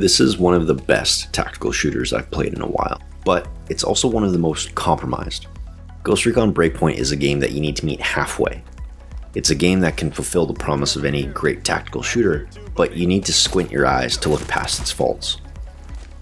This is one of the best tactical shooters I've played in a while, but it's also one of the most compromised. Ghost Recon Breakpoint is a game that you need to meet halfway. It's a game that can fulfill the promise of any great tactical shooter, but you need to squint your eyes to look past its faults.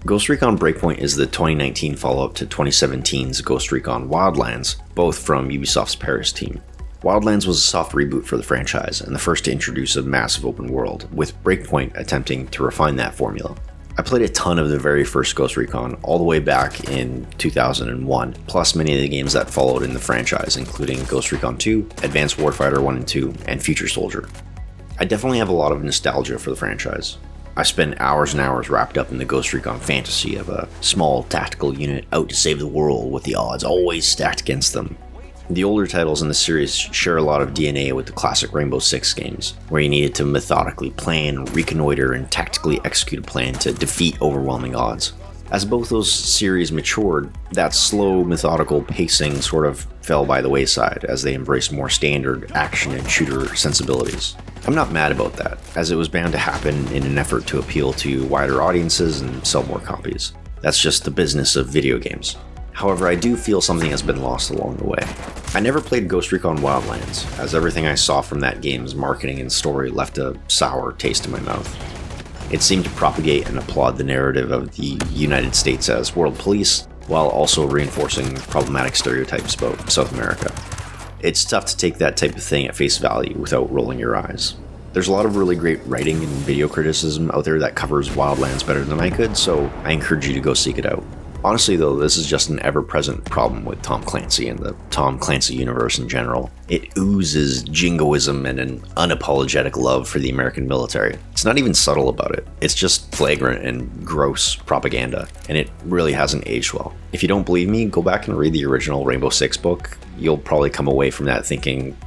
Ghost Recon Breakpoint is the 2019 follow-up to 2017's Ghost Recon Wildlands, both from Ubisoft's Paris team. Wildlands was a soft reboot for the franchise, and the first to introduce a massive open world, with Breakpoint attempting to refine that formula. I played a ton of the very first Ghost Recon all the way back in 2001, plus many of the games that followed in the franchise, including Ghost Recon 2, Advanced Warfighter 1 and 2, and Future Soldier. I definitely have a lot of nostalgia for the franchise. I spent hours and hours wrapped up in the Ghost Recon fantasy of a small tactical unit out to save the world with the odds always stacked against them. The older titles in the series share a lot of DNA with the classic Rainbow Six games, where you needed to methodically plan, reconnoiter, and tactically execute a plan to defeat overwhelming odds. As both those series matured, that slow, methodical pacing sort of fell by the wayside as they embraced more standard action and shooter sensibilities. I'm not mad about that, as it was bound to happen in an effort to appeal to wider audiences and sell more copies. That's just the business of video games. However, I do feel something has been lost along the way. I never played Ghost Recon Wildlands, as everything I saw from that game's marketing and story left a sour taste in my mouth. It seemed to propagate and applaud the narrative of the United States as world police, while also reinforcing problematic stereotypes about South America. It's tough to take that type of thing at face value without rolling your eyes. There's a lot of really great writing and video criticism out there that covers Wildlands better than I could, so I encourage you to go seek it out. Honestly though, this is just an ever-present problem with Tom Clancy and the Tom Clancy universe in general. It oozes jingoism and an unapologetic love for the American military. It's not even subtle about it. It's just flagrant and gross propaganda, and it really hasn't aged well. If you don't believe me, go back and read the original Rainbow Six book. You'll probably come away from that thinking,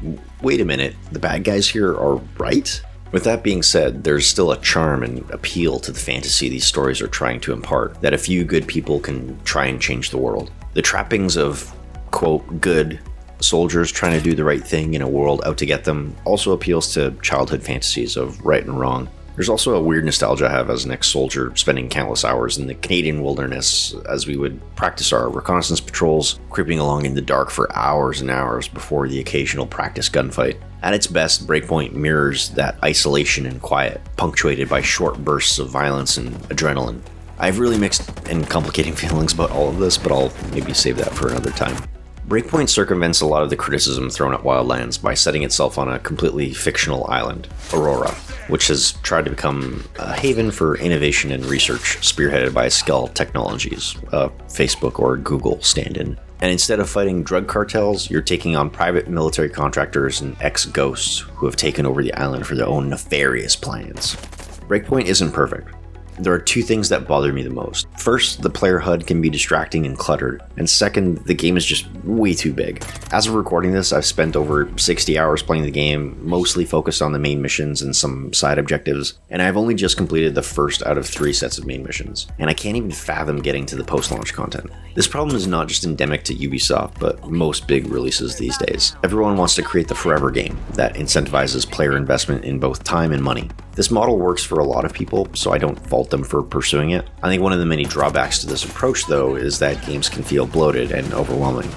wait a minute, the bad guys here are right? With that being said, there's still a charm and appeal to the fantasy these stories are trying to impart that a few good people can try and change the world. The trappings of, quote, good soldiers trying to do the right thing in a world out to get them also appeals to childhood fantasies of right and wrong. There's also a weird nostalgia I have as an ex-soldier spending countless hours in the Canadian wilderness as we would practice our reconnaissance patrols, creeping along in the dark for hours and hours before the occasional practice gunfight. At its best, Breakpoint mirrors that isolation and quiet, punctuated by short bursts of violence and adrenaline. I have really mixed and complicating feelings about all of this, but I'll maybe save that for another time. Breakpoint circumvents a lot of the criticism thrown at Wildlands by setting itself on a completely fictional island, Aurora, which has tried to become a haven for innovation and research spearheaded by Skull Technologies, a Facebook or Google stand-in. And instead of fighting drug cartels, you're taking on private military contractors and ex-ghosts who have taken over the island for their own nefarious plans. Breakpoint isn't perfect. There are two things that bother me the most. First, the player HUD can be distracting and cluttered, and second, the game is just way too big. As of recording this, I've spent over 60 hours playing the game, mostly focused on the main missions and some side objectives, and I've only just completed the first out of 3 sets of main missions, and I can't even fathom getting to the post-launch content. This problem is not just endemic to Ubisoft, but most big releases these days. Everyone wants to create the forever game that incentivizes player investment in both time and money. This model works for a lot of people, so I don't fault them for pursuing it. I think one of the many drawbacks to this approach, though, is that games can feel bloated and overwhelming.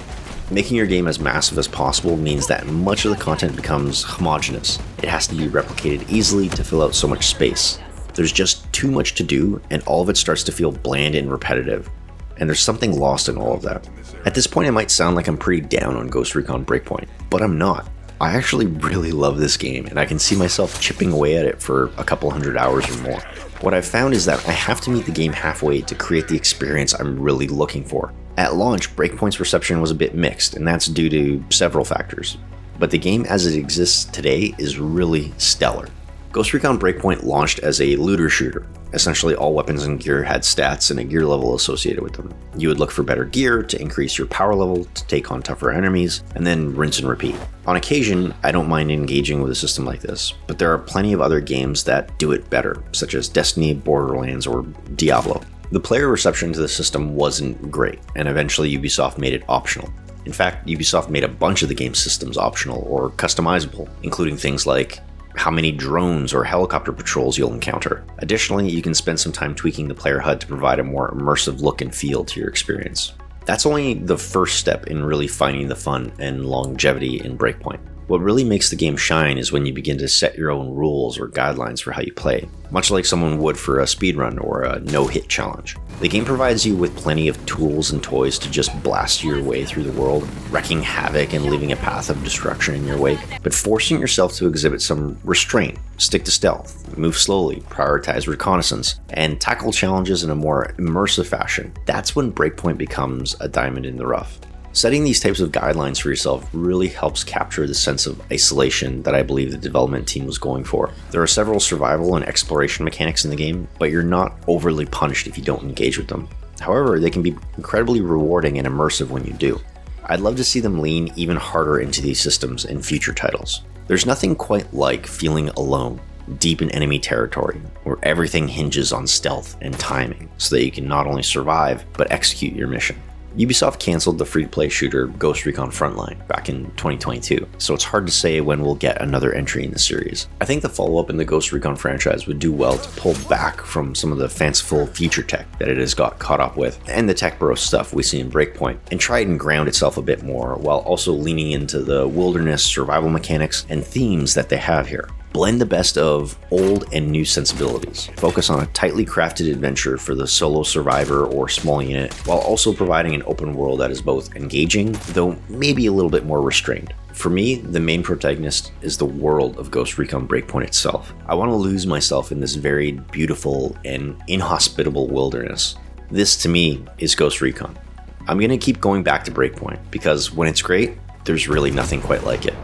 Making your game as massive as possible means that much of the content becomes homogeneous. It has to be replicated easily to fill out so much space. There's just too much to do, and all of it starts to feel bland and repetitive. And there's something lost in all of that. At this point, I might sound like I'm pretty down on Ghost Recon Breakpoint, but I'm not. I actually really love this game, and I can see myself chipping away at it for a couple hundred hours or more. What I've found is that I have to meet the game halfway to create the experience I'm really looking for. At launch, Breakpoint's reception was a bit mixed, and that's due to several factors. But the game as it exists today is really stellar. Ghost Recon Breakpoint launched as a looter shooter. Essentially, all weapons and gear had stats and a gear level associated with them. You would look for better gear to increase your power level to take on tougher enemies, and then rinse and repeat. On occasion, I don't mind engaging with a system like this, but there are plenty of other games that do it better, such as Destiny, Borderlands, or Diablo. The player reception to the system wasn't great, and eventually Ubisoft made it optional. In fact, Ubisoft made a bunch of the game's systems optional or customizable, including things like how many drones or helicopter patrols you'll encounter. Additionally, you can spend some time tweaking the player HUD to provide a more immersive look and feel to your experience. That's only the first step in really finding the fun and longevity in Breakpoint. What really makes the game shine is when you begin to set your own rules or guidelines for how you play, much like someone would for a speedrun or a no-hit challenge. The game provides you with plenty of tools and toys to just blast your way through the world, wreaking havoc and leaving a path of destruction in your wake, but forcing yourself to exhibit some restraint, stick to stealth, move slowly, prioritize reconnaissance, and tackle challenges in a more immersive fashion. That's when Breakpoint becomes a diamond in the rough. Setting these types of guidelines for yourself really helps capture the sense of isolation that I believe the development team was going for. There are several survival and exploration mechanics in the game, but you're not overly punished if you don't engage with them. However, they can be incredibly rewarding and immersive when you do. I'd love to see them lean even harder into these systems in future titles. There's nothing quite like feeling alone, deep in enemy territory, where everything hinges on stealth and timing, so that you can not only survive, but execute your mission. Ubisoft canceled the free-to-play shooter Ghost Recon Frontline back in 2022, so it's hard to say when we'll get another entry in the series. I think the follow-up in the Ghost Recon franchise would do well to pull back from some of the fanciful feature tech that it has got caught up with, and the tech bro stuff we see in Breakpoint, and try and ground itself a bit more, while also leaning into the wilderness survival mechanics and themes that they have here. Blend the best of old and new sensibilities. Focus on a tightly crafted adventure for the solo survivor or small unit, while also providing an open world that is both engaging, though maybe a little bit more restrained. For me, the main protagonist is the world of Ghost Recon Breakpoint itself. I want to lose myself in this varied, beautiful, and inhospitable wilderness. This, to me, is Ghost Recon. I'm going to keep going back to Breakpoint, because when it's great, there's really nothing quite like it.